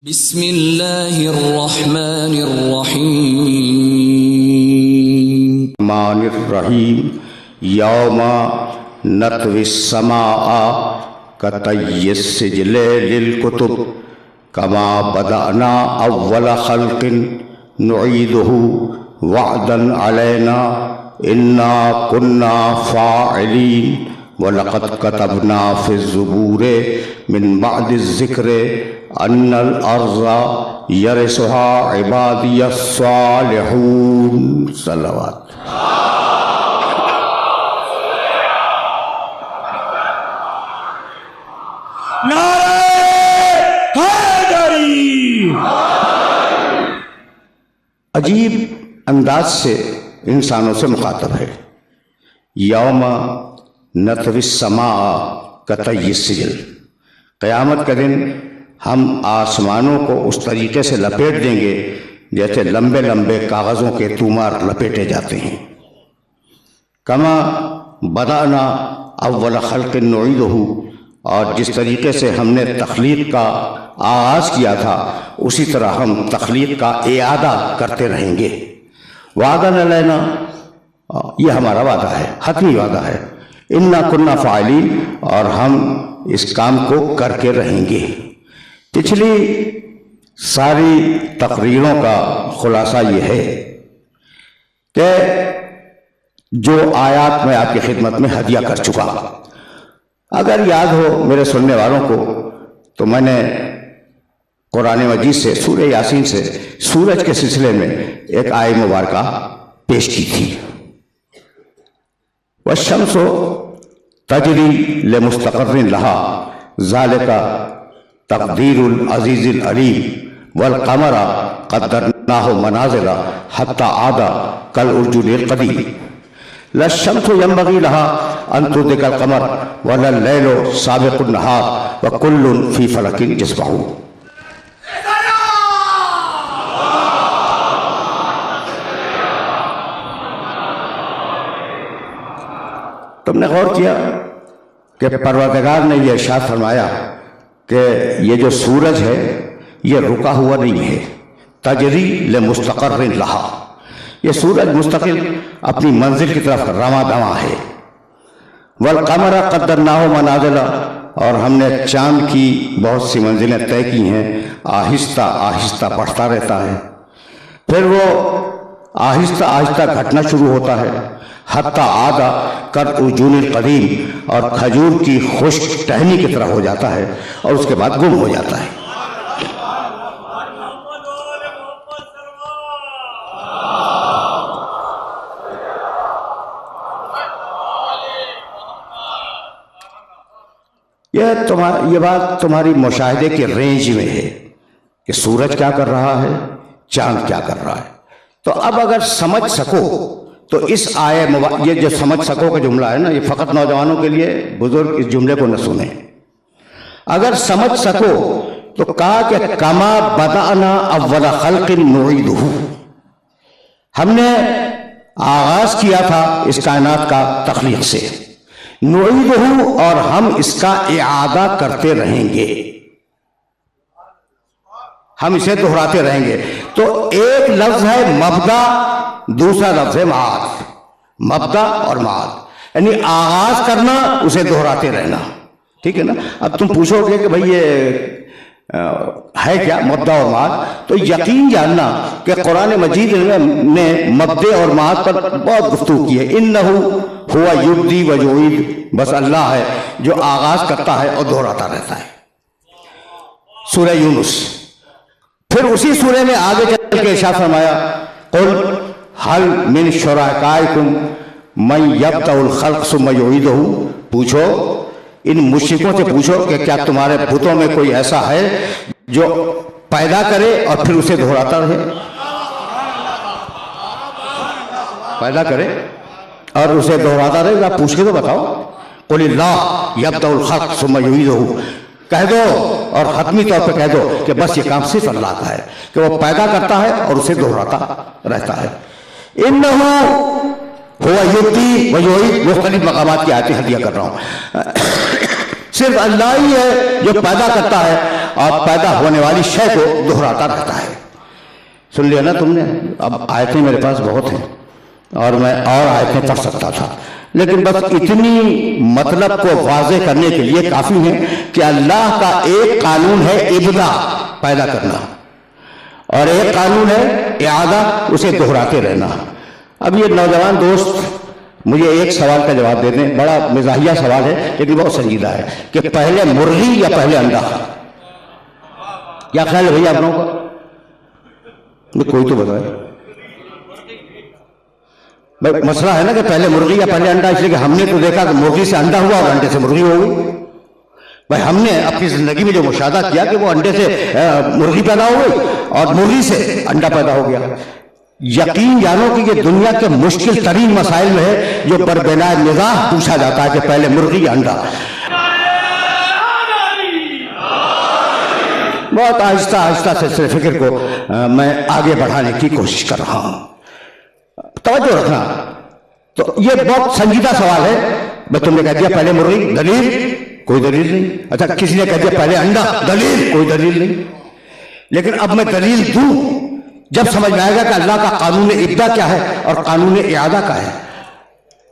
بسم اللہ الرحمن الرحیم الرحمن الرحیم یوم نطوی السماء کطی السجل للکتب کما بدأنا اول خلق نعیدہ وعدا علینا انا کنا فاعلین وَلَقَدْ كَتَبْنَا فِي الزُّبُورِ مِن بَعْدِ الذِّكْرِ أَنَّ الْأَرْضَ يَرِثُهَا عِبَادِيَ الصَّالِحُونَ صلوات نعرہ حیدری۔ عجیب انداز سے انسانوں سے مخاطب ہے۔ یوم نطوی السماء کطی السجل، قیامت کا دن ہم آسمانوں کو اس طریقے سے لپیٹ دیں گے جیسے لمبے لمبے کاغذوں کے تومار لپیٹے جاتے ہیں۔ کما بدأنا اول خلق نعیدہ، اور جس طریقے سے ہم نے تخلیق کا آغاز کیا تھا اسی طرح ہم تخلیق کا اعادہ کرتے رہیں گے۔ وعدہ علینا، یہ ہمارا وعدہ ہے، حتمی وعدہ ہے۔ انا کنا فاعلین، اور ہم اس کام کو کر کے رہیں گے۔ پچھلی ساری تقریروں کا خلاصہ یہ ہے کہ جو آیات میں آپ کی خدمت میں ہدیہ کر چکا، اگر یاد ہو میرے سننے والوں کو تو میں نے قرآن مجید سے سورہ یاسین سے سورج کے سلسلے میں ایک آیت مبارکہ پیش کی تھی۔ والشمس تجری لمستقر لها ذلك تقدیر العزیز العلیم والقمر قدرناه منازل حتى عاد كالعرجون القدیم لا الشمس ينبغي لها ان تدرك القمر ولا الليل سابق النهار وكل في فلك يسبحون۔ تم نے غور کیا کہ پروردگار نے یہ ارشاد فرمایا کہ یہ جو سورج ہے یہ رکا ہوا نہیں ہے، تجری لمستقر لہا، یہ سورج مستقل اپنی منزل کی طرف رواں دواں ہے۔ والقمر قدرناہ منازل، اور ہم نے چاند کی بہت سی منزلیں طے کی ہیں، آہستہ آہستہ بڑھتا رہتا ہے، پھر وہ آہستہ آہستہ گھٹنا شروع ہوتا ہے، حتی عاد کالعرجون القدیم، اور کھجور کی خشک ٹہنی کی طرح ہو جاتا ہے اور اس کے بعد گم ہو جاتا ہے۔ یہ بات تمہاری مشاہدے کے رینج میں ہے کہ سورج کیا کر رہا ہے، چاند کیا کر رہا ہے۔ تو اب اگر سمجھ سکو تو اس یہ جو سمجھ سکو کا جملہ ہے نا، یہ فقط نوجوانوں کے لیے، بزرگ اس جملے کو نہ سنیں۔ اگر سمجھ سکو تو کہا کہ کما بدأنا اول خلق نعیدہ، ہم نے آغاز کیا تھا اس کائنات کا تخلیق سے، نعیدہ، اور ہم اس کا اعادہ کرتے رہیں گے، ہم اسے دہراتے رہیں گے۔ تو ایک لفظ ہے مبدأ، دوسرا لفظ ہے معاد، مبدأ اور معاد، یعنی آغاز کرنا، اسے دہراتے رہنا، ٹھیک ہے نا۔ اب تم پوچھو گے کہ بھئی یہ ہے کیا مبدأ اور معاد، تو یقین جاننا کہ قرآن مجید نے مبدأ اور معاد پر بہت گفتگو کی ہے۔ انہ ہوا یبدی و یعید، بس اللہ ہے جو آغاز کرتا ہے اور دہراتا رہتا ہے۔ سورہ یونس۔ پھر اسی سورہ میں آگے چل کے ارشاد فرمایا قل حل من شرکائکم من یبدأ الخلق ثم یعیدہ، پوچھو ان مشرکوں سے پوچھو کہ کیا تمہارے بتوں میں کوئی ایسا ہے جو پیدا کرے اور پھر اسے دہراتا رہے، پیدا کرے اور اسے دہراتا رہے؟ آپ پوچھ کے تو بتاؤ۔ قل اللہ یبدأ الخلق ثم یعیدہ، کہہ دو اور حتمی طور پہ کہہ دو کہ بس یہ کام صرف اللہ کا ہے کہ وہ پیدا کرتا ہے اور اسے دہراتا رہتا ہے۔ انہ ہوا یبدی و یعید، مختلف مقامات کی آیتیں ہدیہ کر رہا ہوں۔ صرف اللہ ہی ہے جو پیدا کرتا ہے اور پیدا ہونے والی شے کو دہراتا رہتا ہے۔ سن لیا نا تم نے؟ اب آیتیں میرے پاس بہت ہیں اور میں اور آیتیں پڑھ سکتا تھا، لیکن بس اتنی مطلب کو واضح کرنے کے لیے کافی ہے کہ اللہ کا ایک قانون ہے ابدا، پیدا کرنا، اور ایک قانون ہے اعادہ، اسے دہراتے رہنا۔ اب یہ نوجوان دوست مجھے ایک سوال کا جواب دے دیں، بڑا مزاحیہ سوال ہے لیکن بہت سنجیدہ ہے، کہ پہلے مرغی یا پہلے انڈا؟ کیا خیال ہے بھئی آپ لوگوں کا؟ کوئی تو بتائے۔ مسئلہ ہے نا کہ پہلے مرغی یا پہلے انڈا، اس لیے کہ ہم نے تو دیکھا کہ مرغی سے انڈا ہوا اور انڈے سے مرغی ہو گئی۔ بھائی ہم نے اپنی زندگی میں جو مشاہدہ کیا کہ وہ انڈے سے مرغی پیدا ہو گئی اور مرغی سے انڈا پیدا ہو گیا۔ یقین جانو کہ یہ دنیا کے مشکل ترین مسائل میں ہے جو بربنائے مزاح پوچھا جاتا ہے کہ پہلے مرغی یا انڈا۔ بہت آہستہ آہستہ سلسلے فکر کو میں آگے بڑھانے کی کوشش کر رہا ہوں، توجہ رکھنا۔ تو یہ بہت سنجیدہ سوال ہے۔ میں تم نے کہہ دیا پہلے مرغی، دلیل؟ کوئی دلیل نہیں۔ اچھا کسی نے کہہ دیا پہلے انڈا، دلیل؟ کوئی دلیل نہیں۔ لیکن اب میں دلیل دوں جب سمجھ میں آئے گا کہ اللہ کا قانون ابدا کیا ہے اور قانون اعادہ کا ہے۔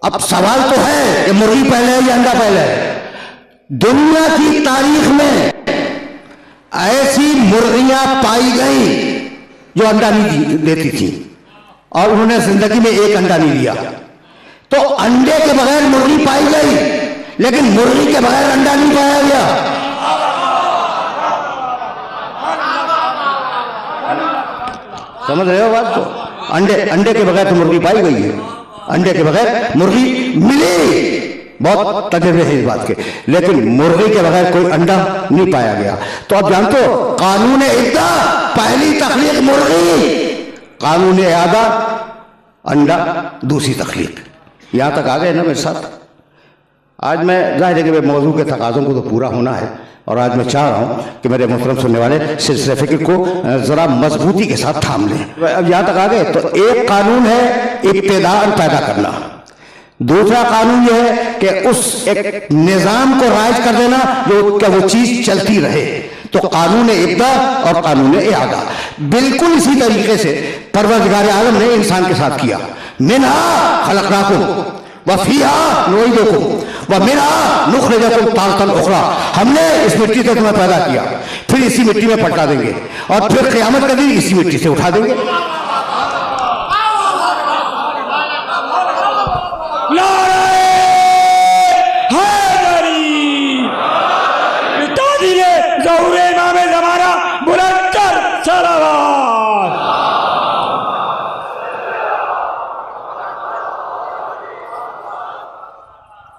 اب سوال تو ہے کہ مرغی پہلے ہے یا انڈا پہلے ہے؟ دنیا کی تاریخ میں ایسی مرغیاں پائی گئیں جو انڈا نہیں دیتی تھی اور انہوں نے زندگی میں ایک انڈا نہیں دیا۔ تو انڈے کے بغیر مرغی پائی گئی لیکن مرغی کے بغیر انڈا نہیں پایا گیا۔ سمجھ رہے ہو بات کو؟ انڈے کے بغیر تو مرغی پائی گئی ہے، انڈے کے بغیر مرغی ملی، بہت تجربے ہیں اس بات کے، لیکن مرغی کے بغیر کوئی انڈا نہیں پایا گیا۔ تو اب جانتے ہو قانون ابدا پہلی تخلیق مرغی، قانون اعادہ انڈا دوسری تخلیق۔ یہاں تک آ گئے نا میرے ساتھ؟ آج میں ظاہر ہے کہ موضوع کے تقاضوں کو تو پورا ہونا ہے، اور آج میں چاہ رہا ہوں کہ میرے محترم سننے والے سلسلہ فکر کو ذرا مضبوطی کے ساتھ تھام لیں۔ اب یہاں تک آ گئے تو ایک قانون ہے ابتداءً پیدا کرنا، دوسرا قانون یہ ہے کہ اس ایک نظام کو رائج کر دینا جو کہ وہ چیز چلتی رہے۔ تو قانون ابدا اور قانون اعادہ بالکل اسی طریقے سے پروردگار عالم نے انسان کے ساتھ کیا۔ منہا خلقناکم وفیہا نعیدکم ومنہا نخرجکم تارۃ اخری، ہم نے اس مٹی سے تمہیں پیدا کیا، پھر اسی مٹی میں پلٹا دیں گے اور پھر قیامت کا دن اسی مٹی سے اٹھا دیں گے۔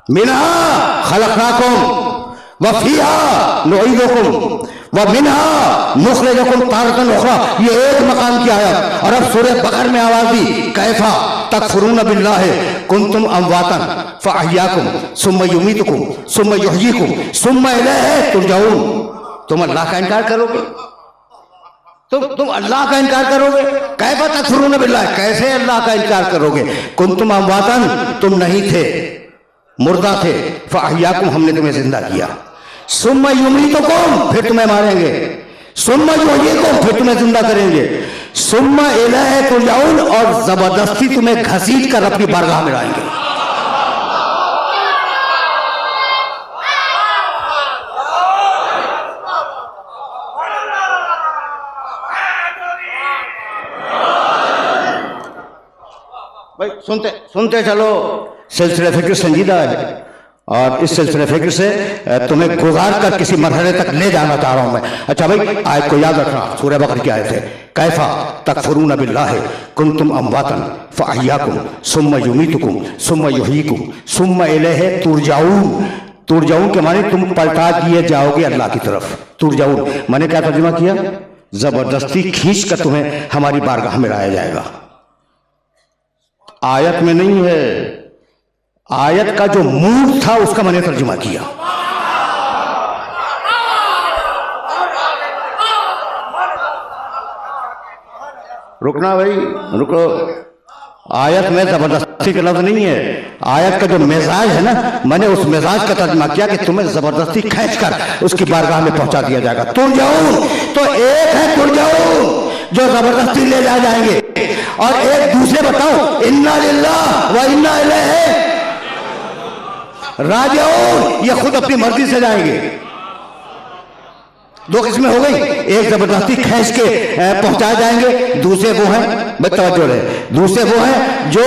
منہا خلقناکم وفیہا نعیدکم ومنہا نخرجکم تارۃ اخری، یہ ایک مقام کی آیت۔ اور اب سورہ بقرہ میں آواز دی کیفا تکفرون باللہ کنتم امواتا فاحیاکم ثم یمیتکم ثم یحییکم ثم الیہ ترجعون۔ تم اللہ کا انکار کرو گے، تم اللہ کا انکار کرو گے؟ کیفا تکفرون باللہ، کیسے اللہ کا انکار کرو گے؟ کنتم امواتا، تم نہیں تھے، مردہ تھے، فاحیاکم، ہم نے تمہیں زندہ کیا، ثم یمیتکم، پھر تمہیں ماریں گے، ثم یحییکم، پھر تمہیں زندہ کریں گے، ثم الیہ ترجعون، اور زبردستی تمہیں گھسیٹ کر اپنی بارگاہ میں لائیں گے۔ بھائی سنتے چلو، سلسلہ فکر سنجیدہ ہے اور اس سلسلہ فکر سے تمہیں گزار کر کسی مرحلے تک لے جانا چاہ رہا ہوں میں۔ اچھا بھائی آیت کو یاد رکھنا، سورہ بقرہ کی آیت ہے، کیفا تکفرون باللہ کنتم امواتا فاحیاکم ثم یمیتکم ثم یحییکم ثم الیہ ترجعون۔ ترجعون کے معنی تم پلٹا دیے جاؤ گے اللہ کی طرف۔ ترجعون میں نے کیا ترجمہ کیا؟ زبردستی کھینچ کر تمہیں ہماری بارگاہ میں لایا جائے گا۔ آیت میں نہیں ہے، آیت کا جو موڈ تھا اس کا میں نے ترجمہ کیا۔ رکنا بھائی، رکو، آیت میں زبردست زبردستی کا لفظ نہیں ہے، آیت کا جو مزاج ہے نا، میں نے اس مزاج کا ترجمہ کیا کہ تمہیں زبردستی کھینچ کر اس کی بارگاہ میں پہنچا دیا جائے گا۔ ترجعون تو ایک ہے ترجعون جو زبردستی لے جائیں گے، اور ایک دوسرے بتاؤ انا للہ و انا الیہ راجعون، یہ خود اپنی مرضی سے جائیں گے۔ دو قسمیں ہو گئی، ایک زبردستی کھینچ کے پہنچائے جائیں گے، دوسرے وہ ہیں، بے توجہ رہے، دوسرے وہ ہیں جو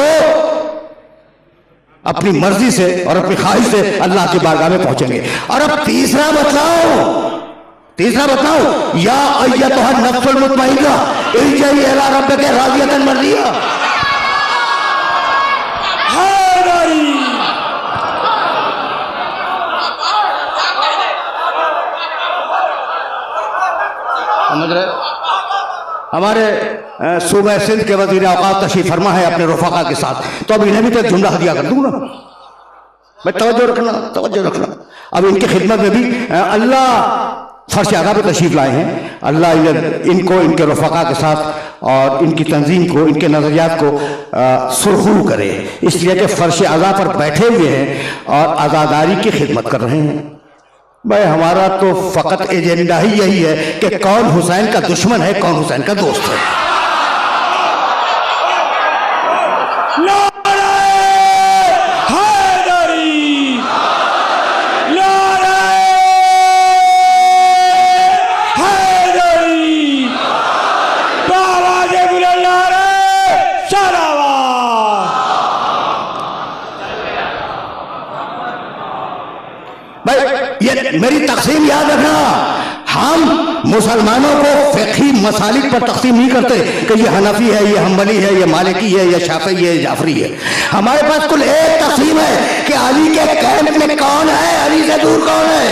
اپنی مرضی سے اور اپنی خواہش سے اللہ کی بارگاہ میں پہنچیں گے۔ اور اب تیسرا بتاؤ یا ایتھا النفس المطمئنہ ارجعی الی ربک راضیۃ مرضیہ۔ ہمارے صوبہ سندھ کے وزیر اوقاف تشریف فرما ہے اپنے رفقا کے ساتھ، تو اب انہیں بھی تو ایک جملہ ہدیہ کر دوں نا، میں توجہ رکھنا۔ اب ان کی خدمت میں بھی اللہ فرش اعلیٰ پہ تشریف لائے ہیں، اللہ ان کو ان کے رفقا کے ساتھ اور ان کی تنظیم کو، ان کے نظریات کو سرخرو کرے، اس لیے کہ فرش اعلیٰ پر بیٹھے ہوئے ہیں اور عزاداری کی خدمت کر رہے ہیں۔ بھائی ہمارا تو فقط ایجنڈا ہی یہی ہے کہ کون حسین کا دشمن ہے، کون حسین کا دوست ہے۔ نعرہ حیدری، نعرہ حیدری، بآواز بلند نعرہ صلوات۔ بھائی یہ میری تقسیم یاد رکھنا، ہم مسلمانوں کو فقہی مسالک پر تقسیم نہیں کرتے کہ یہ حنفی ہے، یہ حنبلی ہے، یہ مالکی ہے، یہ شافعی ہے، یہ جعفری ہے۔ ہمارے پاس کل ایک تقسیم ہے کہ علی کے کیمپ میں کون ہے، علی سے دور کون ہے۔